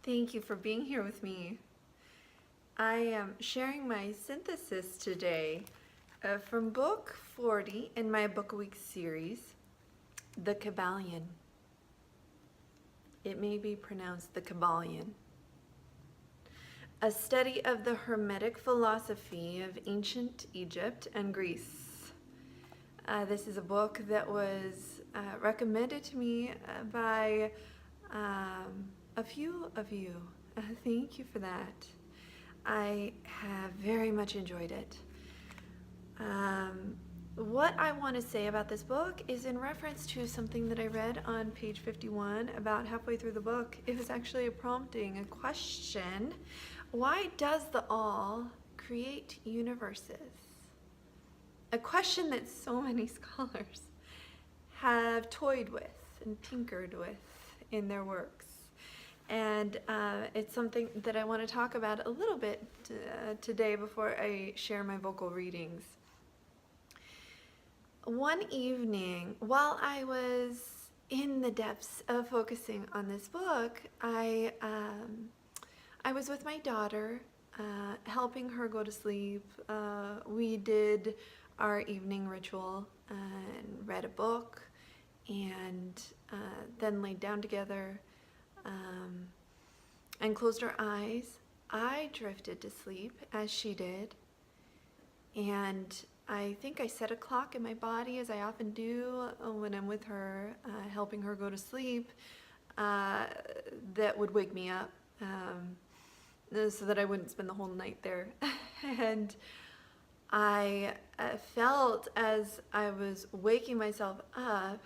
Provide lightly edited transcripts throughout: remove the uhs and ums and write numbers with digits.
Thank you for being here with me. I am sharing my synthesis today from book 40 in my Book a Week series, the Kybalion. It may be pronounced the Kybalion. A study of the Hermetic philosophy of ancient Egypt and Greece. This is a book that was recommended to me by a few of you. Thank you for that. I have very much enjoyed it. What I want to say about this book is in reference to something that I read on page 51 about halfway through the book. It was actually a prompting, a question. Why does the all create universes? A question that so many scholars have toyed with and tinkered with in their works. And it's something that I want to talk about a little bit today before I share my vocal readings. One evening, while I was in the depths of focusing on this book, I was with my daughter, helping her go to sleep. We did our evening ritual and read a book, and then laid down together and closed our eyes. I drifted to sleep as she did, and I think I set a clock in my body, as I often do when I'm with her, helping her go to sleep, that would wake me up so that I wouldn't spend the whole night there. And I felt, as I was waking myself up,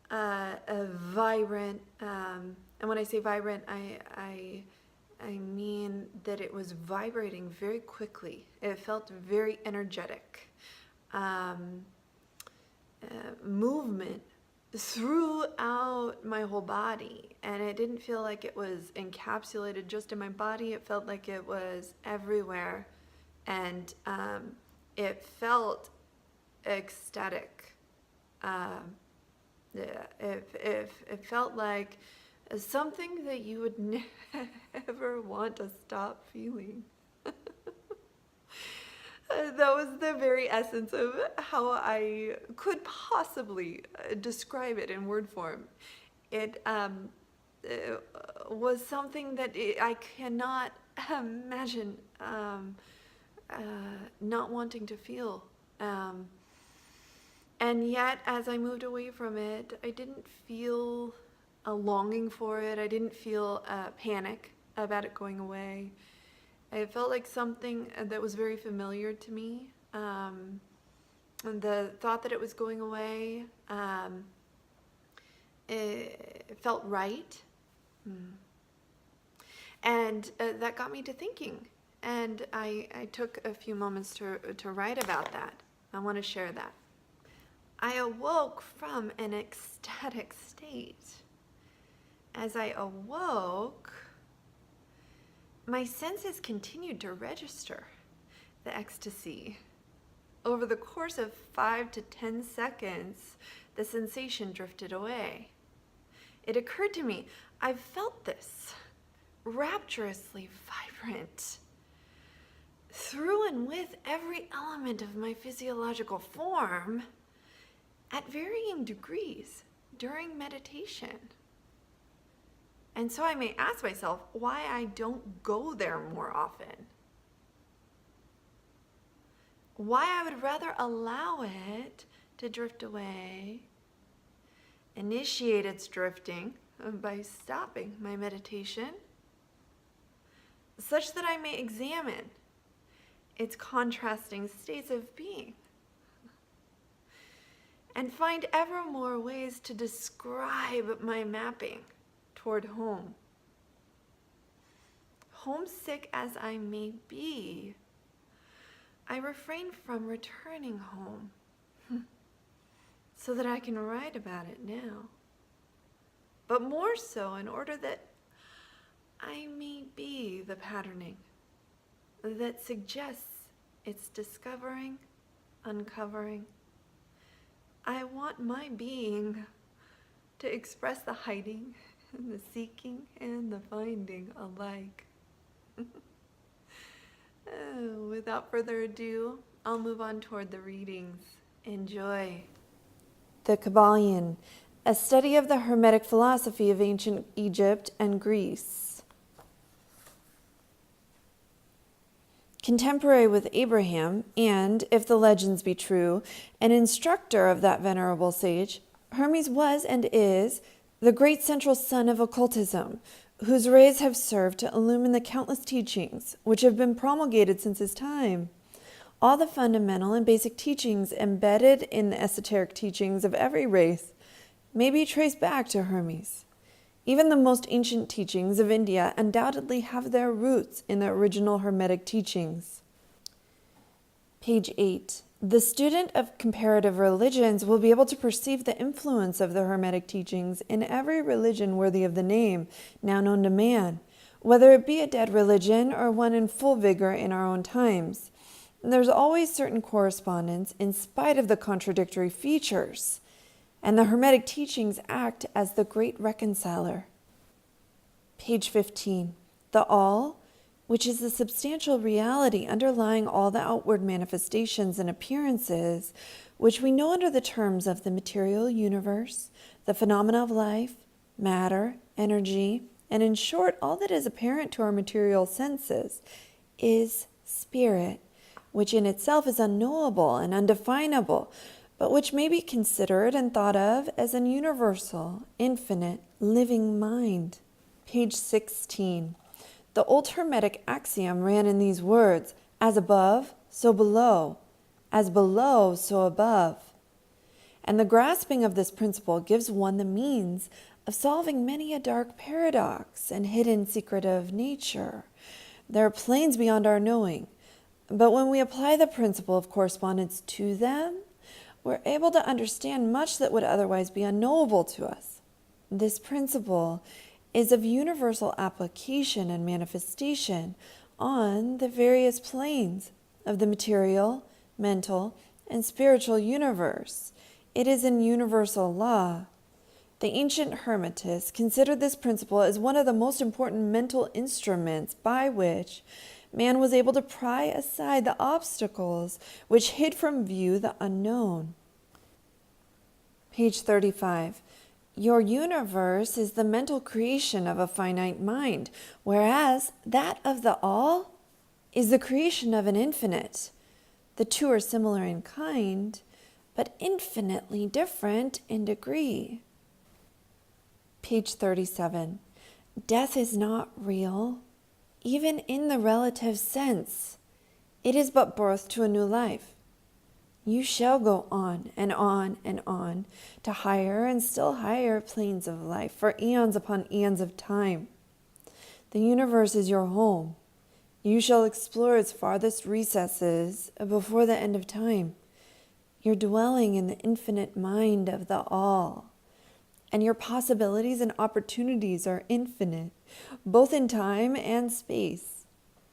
a vibrant, and when I say vibrant, I mean that it was vibrating very quickly. It felt very energetic. Movement throughout my whole body, and it didn't feel like it was encapsulated just in my body. It felt like it was everywhere, and it felt ecstatic. It felt like something that you would never want to stop feeling. That was the very essence of how I could possibly describe it in word form. It was something that I cannot imagine not wanting to feel. And yet, as I moved away from it, I didn't feel a longing for it. I didn't feel panic about it going away. It felt like something that was very familiar to me. And the thought that it was going away, it felt right. And that got me to thinking. And I took a few moments to write about that. I want to share that. I awoke from an ecstatic state. As I awoke, my senses continued to register the ecstasy. Over the course of 5 to 10 seconds, the sensation drifted away. It occurred to me, I've felt this, rapturously vibrant, through and with every element of my physiological form, at varying degrees during meditation. And so I may ask myself why I don't go there more often. Why I would rather allow it to drift away, initiate its drifting by stopping my meditation, such that I may examine its contrasting states of being, and find ever more ways to describe my mapping toward home. Homesick as I may be, I refrain from returning home so that I can write about it now. But more so in order that I may be the patterning that suggests its discovering, uncovering. I want my being to express the hiding the seeking and the finding alike. Oh, without further ado, I'll move on toward the readings. Enjoy. The Kybalion, a study of the Hermetic philosophy of ancient Egypt and Greece. Contemporary with Abraham, and, if the legends be true, an instructor of that venerable sage, Hermes was and is the great central sun of occultism, whose rays have served to illumine the countless teachings which have been promulgated since his time. All the fundamental and basic teachings embedded in the esoteric teachings of every race may be traced back to Hermes. Even the most ancient teachings of India undoubtedly have their roots in the original Hermetic teachings. Page 8. The student of comparative religions will be able to perceive the influence of the Hermetic teachings in every religion worthy of the name, now known to man, whether it be a dead religion or one in full vigor in our own times. There's always certain correspondence in spite of the contradictory features, and the Hermetic teachings act as the great reconciler. Page 15. The All, which is the substantial reality underlying all the outward manifestations and appearances, which we know under the terms of the material universe, the phenomena of life, matter, energy, and in short, all that is apparent to our material senses, is spirit, which in itself is unknowable and undefinable, but which may be considered and thought of as an universal, infinite, living mind. Page 16. The old Hermetic axiom ran in these words: as above, so below; as below, so above. And the grasping of this principle gives one the means of solving many a dark paradox and hidden secret of nature. There are planes beyond our knowing, but when we apply the principle of correspondence to them, we're able to understand much that would otherwise be unknowable to us. This principle is of universal application and manifestation on the various planes of the material, mental, and spiritual universe. It is an universal law. The ancient Hermetists considered this principle as one of the most important mental instruments by which man was able to pry aside the obstacles which hid from view the unknown. Page 35. Your universe is the mental creation of a finite mind, whereas that of the All is the creation of an infinite. The two are similar in kind, but infinitely different in degree. Page 37. Death is not real, even in the relative sense. It is but birth to a new life. You shall go on and on and on to higher and still higher planes of life for eons upon eons of time. The universe is your home. You shall explore its farthest recesses before the end of time. You're dwelling in the infinite mind of the All, and your possibilities and opportunities are infinite, both in time and space.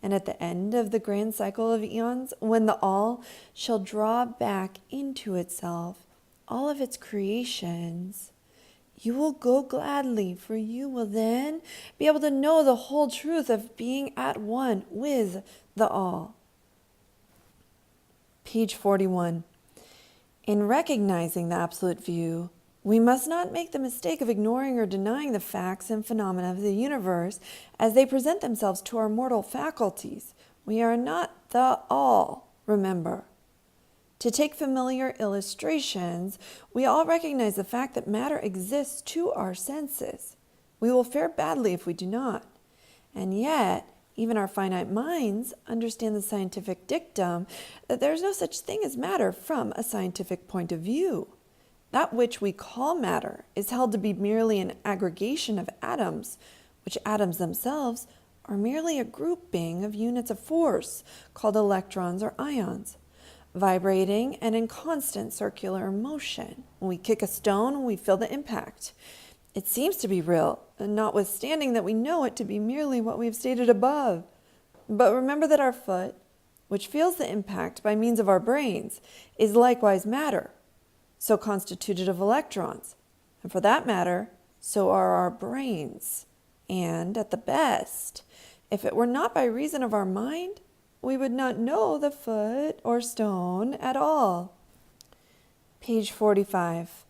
And at the end of the grand cycle of eons, when the All shall draw back into itself all of its creations, you will go gladly, for you will then be able to know the whole truth of being at one with the All. Page 41. In recognizing the absolute view, we must not make the mistake of ignoring or denying the facts and phenomena of the universe as they present themselves to our mortal faculties. We are not the All, remember. To take familiar illustrations, we all recognize the fact that matter exists to our senses. We will fare badly if we do not. And yet, even our finite minds understand the scientific dictum that there is no such thing as matter from a scientific point of view. That which we call matter is held to be merely an aggregation of atoms, which atoms themselves are merely a grouping of units of force called electrons or ions, vibrating and in constant circular motion. When we kick a stone, we feel the impact. It seems to be real, notwithstanding that we know it to be merely what we have stated above. But remember that our foot, which feels the impact by means of our brains, is likewise matter, so constituted of electrons, and for that matter, so are our brains. And at the best, if it were not by reason of our mind, we would not know the foot or stone at all. Page 45.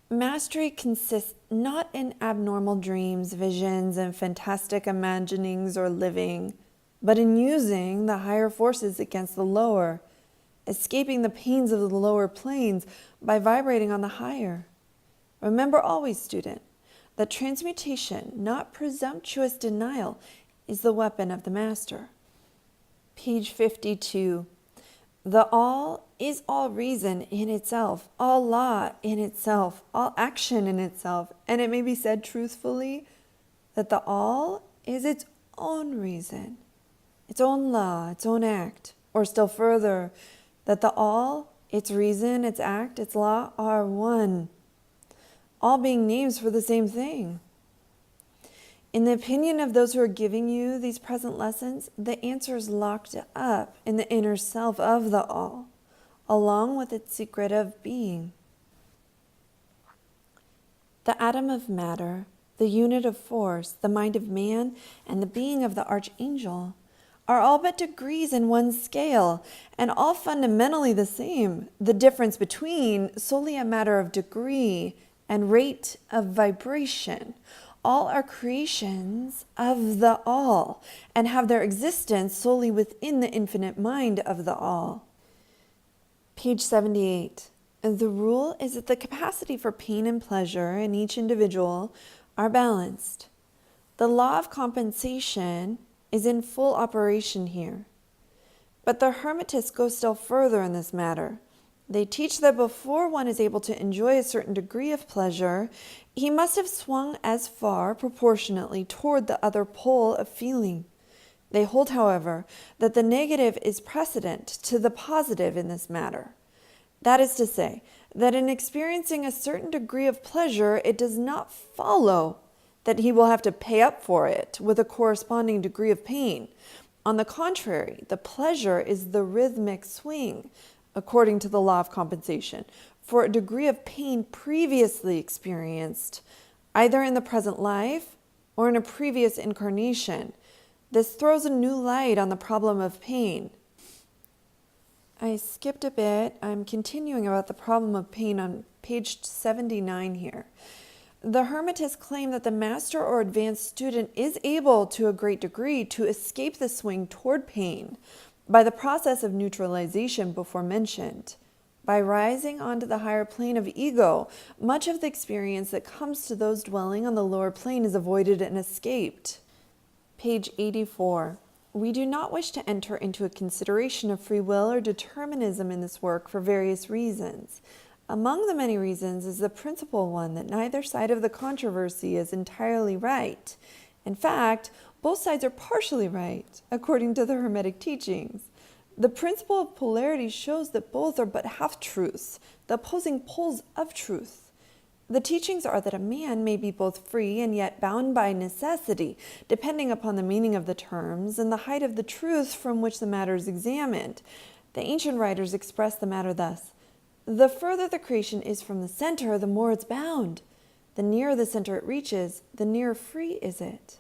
Mastery consists not in abnormal dreams, visions, and fantastic imaginings or living, but in using the higher forces against the lower, escaping the pains of the lower planes by vibrating on the higher. Remember always, student, that transmutation, not presumptuous denial, is the weapon of the master. Page 52. The all is all reason in itself, all law in itself, all action in itself, and it may be said truthfully that the all is its own reason, its own law, its own act, or still further, that the all, its reason, its act, its law are one, all being names for the same thing. In the opinion of those who are giving you these present lessons, the answer is locked up in the inner self of the all, along with its secret of being. The atom of matter, the unit of force, the mind of man, and the being of the archangel are all but degrees in one scale, and all fundamentally the same, the difference between solely a matter of degree and rate of vibration. All are creations of the all, and have their existence solely within the infinite mind of the all. Page 78. The rule is that the capacity for pain and pleasure in each individual are balanced. The law of compensation is in full operation here. But the Hermetists go still further in this matter. They teach that before one is able to enjoy a certain degree of pleasure, he must have swung as far proportionately toward the other pole of feeling. They hold, however, that the negative is precedent to the positive in this matter. That is to say, that in experiencing a certain degree of pleasure, it does not follow that he will have to pay up for it with a corresponding degree of pain. On the contrary, the pleasure is the rhythmic swing, according to the law of compensation, for a degree of pain previously experienced, either in the present life or in a previous incarnation. This throws a new light on the problem of pain. I skipped a bit. I'm continuing about the problem of pain on page 79 here. The Hermetists claim that the master or advanced student is able to a great degree to escape the swing toward pain by the process of neutralization before mentioned. By rising onto the higher plane of ego, much of the experience that comes to those dwelling on the lower plane is avoided and escaped. Page 84. We do not wish to enter into a consideration of free will or determinism in this work for various reasons. Among the many reasons is the principal one that neither side of the controversy is entirely right. In fact, both sides are partially right, according to the Hermetic teachings. The principle of polarity shows that both are but half-truths, the opposing poles of truth. The teachings are that a man may be both free and yet bound by necessity, depending upon the meaning of the terms and the height of the truth from which the matter is examined. The ancient writers express the matter thus: the further the creation is from the center, the more it's bound. The nearer the center it reaches, the nearer free is it.